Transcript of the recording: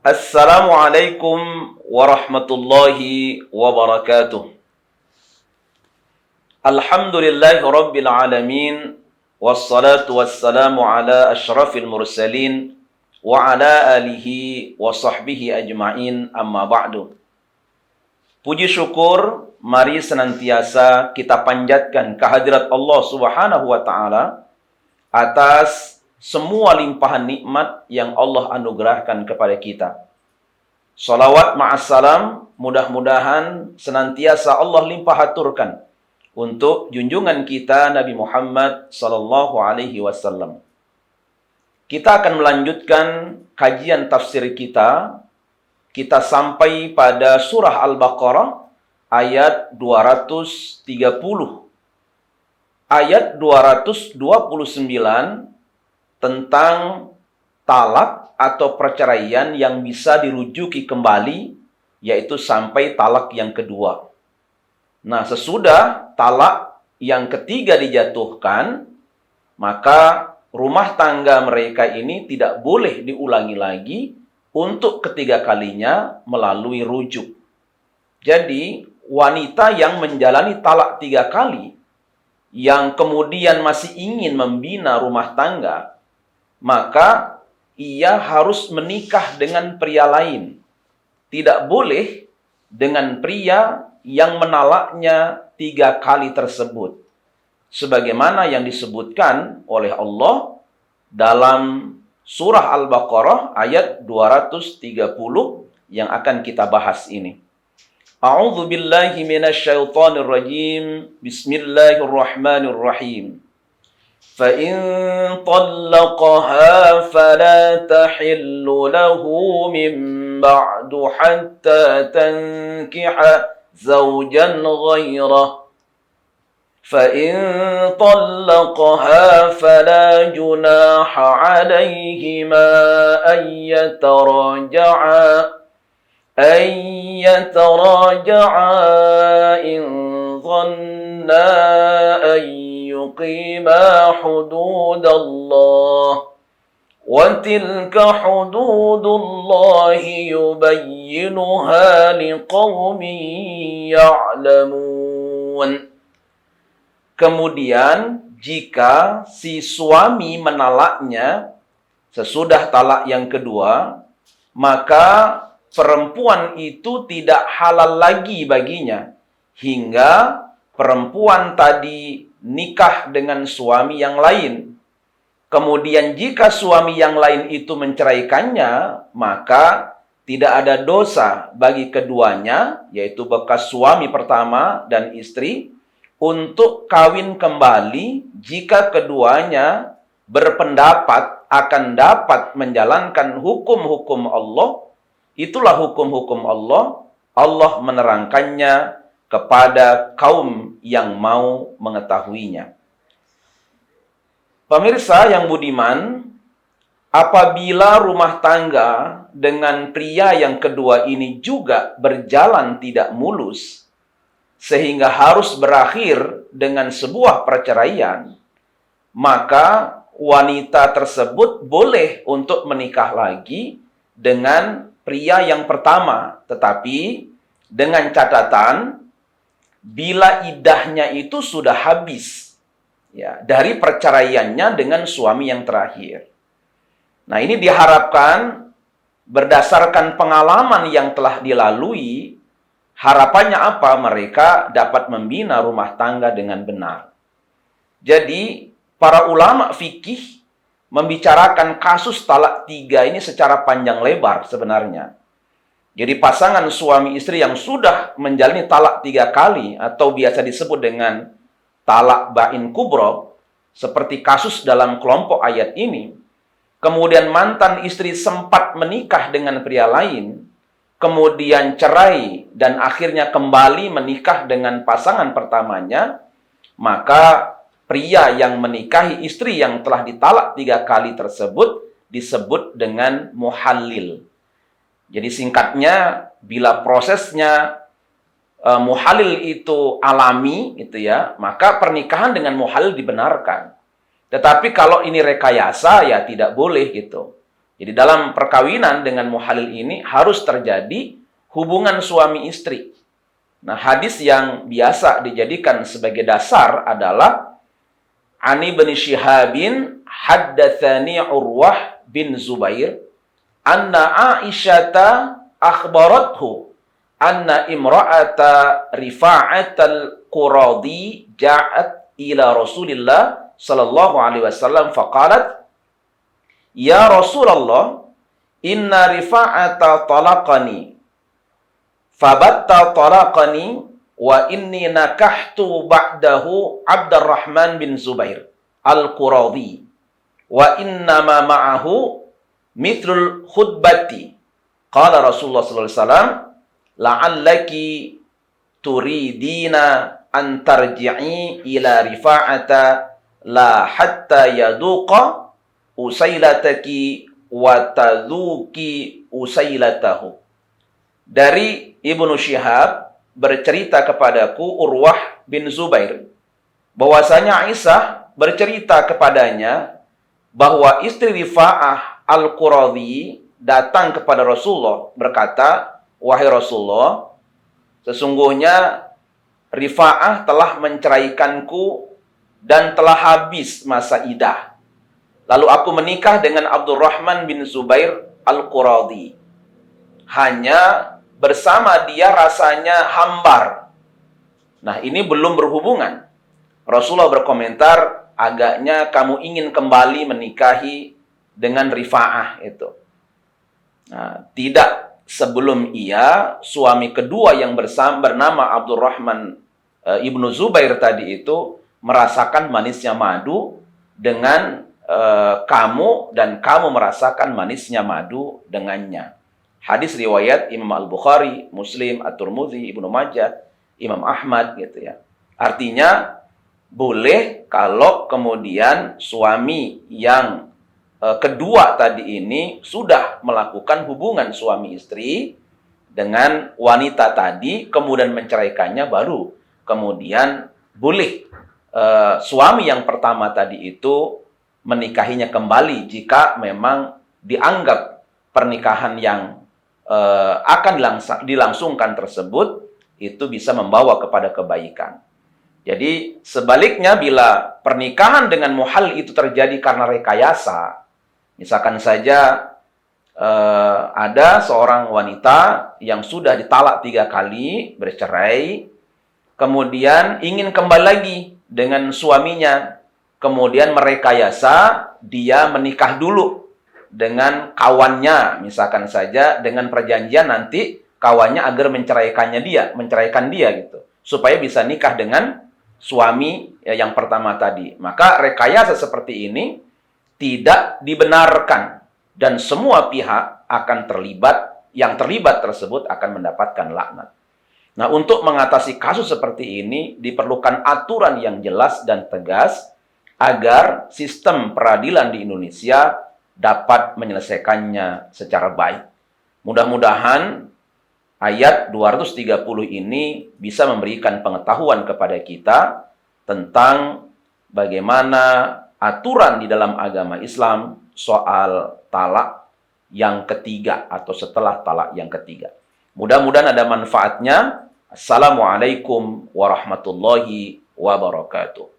Assalamualaikum warahmatullahi wabarakatuh. Alhamdulillahi rabbil alamin. Wassalatu wassalamu ala ashrafil mursalin wa ala alihi wa sahbihi ajma'in, amma ba'du. Puji syukur mari senantiasa kita panjatkan kehadirat Allah Subhanahu wa taala atas semua limpahan nikmat yang Allah anugerahkan kepada kita. Salawat ma'assalam, mudah-mudahan senantiasa Allah limpahaturkan untuk junjungan kita Nabi Muhammad sallallahu alaihi wasallam. Kita akan melanjutkan kajian tafsir kita. Kita sampai pada surah Al-Baqarah ayat 230. Ayat 229 tentang talak atau perceraian yang bisa dirujuki kembali, yaitu sampai talak yang kedua. Nah, sesudah talak yang ketiga dijatuhkan, maka rumah tangga mereka ini tidak boleh diulangi lagi untuk ketiga kalinya melalui rujuk. Jadi, wanita yang menjalani talak 3 kali, yang kemudian masih ingin membina rumah tangga, maka ia harus menikah dengan pria lain. Tidak boleh dengan pria yang menalaknya 3 kali tersebut. Sebagaimana yang disebutkan oleh Allah dalam surah Al-Baqarah ayat 230 yang akan kita bahas ini. A'udzu billahi minasyaitonir rajim. Bismillahirrahmanirrahim. فَإِن طَلَّقَهَا فَلَا تَحِلُّ لَهُ مِن بَعْدُ حَتَّى تَنكِحَ زَوْجًا غَيْرَهُ فَإِن طَلَّقَهَا فَلَا جُنَاحَ عَلَيْهِمَا أَن يتراجعا إن ظنا أن يقيما حدود الله وتلك حدود الله يبينها لقوم يعلمون. Kemudian jika si suami menalaknya sesudah talak yang kedua, maka perempuan itu tidak halal lagi baginya hingga perempuan tadi nikah dengan suami yang lain. Kemudian jika suami yang lain itu menceraikannya, maka tidak ada dosa bagi keduanya, yaitu bekas suami pertama dan istri, untuk kawin kembali jika keduanya berpendapat akan dapat menjalankan hukum-hukum Allah. Itulah hukum-hukum Allah. Allah menerangkannya kepada kaum yang mau mengetahuinya. Pemirsa yang budiman, apabila rumah tangga dengan pria yang kedua ini juga berjalan tidak mulus, sehingga harus berakhir dengan sebuah perceraian, maka wanita tersebut boleh untuk menikah lagi dengan pria yang pertama, tetapi dengan catatan bila idahnya itu sudah habis ya dari perceraiannya dengan suami yang terakhir. Nah, ini diharapkan berdasarkan pengalaman yang telah dilalui, harapannya apa? Mereka dapat membina rumah tangga dengan benar. Jadi, para ulama fikih membicarakan kasus talak 3 ini secara panjang lebar sebenarnya. Jadi pasangan suami istri yang sudah menjalani talak 3 kali atau biasa disebut dengan talak bain kubro, seperti kasus dalam kelompok ayat ini, kemudian mantan istri sempat menikah dengan pria lain, kemudian cerai dan akhirnya kembali menikah dengan pasangan pertamanya, maka pria yang menikahi istri yang telah ditalak 3 kali tersebut disebut dengan muhallil. Jadi singkatnya, bila prosesnya muhallil itu alami, gitu ya, maka pernikahan dengan muhallil dibenarkan. Tetapi kalau ini rekayasa, ya tidak boleh gitu. Jadi dalam perkawinan dengan muhalil ini harus terjadi hubungan suami istri. Nah, hadis yang biasa dijadikan sebagai dasar adalah Ani bin Syihabin haddatsani Urwah bin Zubair anna Aisyata akhbarathu anna imra'ata Rifa'at al-Quradi ja'at ila Rasulillah sallallahu alaihi wasallam faqalat ya Rasulullah inna Rifa'ata talaqani fabatta talaqani wa inni nakahtu ba'dahu Abdurrahman bin Zubair al-Quradi wa innama ma'ahu mithlul khutbati qala Rasulullah sallallahu alaihi wasallam la'allaki turidina an tarji'i ila Rifa'ata la hatta yaduqa usailataki wa tadhuki usailatahu. Dari Ibnu Syihab bercerita kepadaku Urwah bin Zubair bahwasanya Aisyah bercerita kepadanya bahwa istri Rifa'ah al-Quradi datang kepada Rasulullah berkata, wahai Rasulullah, sesungguhnya Rifa'ah telah menceraikanku dan telah habis masa iddah. Lalu aku menikah dengan Abdurrahman bin Zubair al-Quradi. Hanya bersama dia rasanya hambar. Nah, ini belum berhubungan. Rasulullah berkomentar, agaknya kamu ingin kembali menikahi dengan Rifa'ah itu. Nah, tidak sebelum ia, suami kedua yang bernama Abdurrahman ibnu Zubair tadi itu merasakan manisnya madu dengan kamu dan kamu merasakan manisnya madu dengannya. Hadis riwayat Imam Al-Bukhari, Muslim, At-Tirmidzi, Ibnu Majah, Imam Ahmad gitu ya. Artinya boleh kalau kemudian suami yang kedua tadi ini sudah melakukan hubungan suami istri dengan wanita tadi kemudian menceraikannya, baru kemudian boleh suami yang pertama tadi itu menikahinya kembali jika memang dianggap pernikahan yang akan dilangsungkan tersebut itu bisa membawa kepada kebaikan. Jadi sebaliknya bila pernikahan dengan muhal itu terjadi karena rekayasa, misalkan saja ada seorang wanita yang sudah ditalak 3 kali, bercerai, kemudian ingin kembali lagi dengan suaminya, kemudian merekayasa dia menikah dulu dengan kawannya, misalkan saja dengan perjanjian nanti kawannya agar menceraikan dia gitu, supaya bisa nikah dengan suami yang pertama tadi. Maka rekayasa seperti ini tidak dibenarkan dan semua pihak akan terlibat, yang terlibat tersebut akan mendapatkan laknat. Nah, untuk mengatasi kasus seperti ini diperlukan aturan yang jelas dan tegas agar sistem peradilan di Indonesia dapat menyelesaikannya secara baik. Mudah-mudahan ayat 230 ini bisa memberikan pengetahuan kepada kita tentang bagaimana aturan di dalam agama Islam soal talak yang ketiga atau setelah talak yang ketiga. Mudah-mudahan ada manfaatnya. Assalamualaikum warahmatullahi wabarakatuh.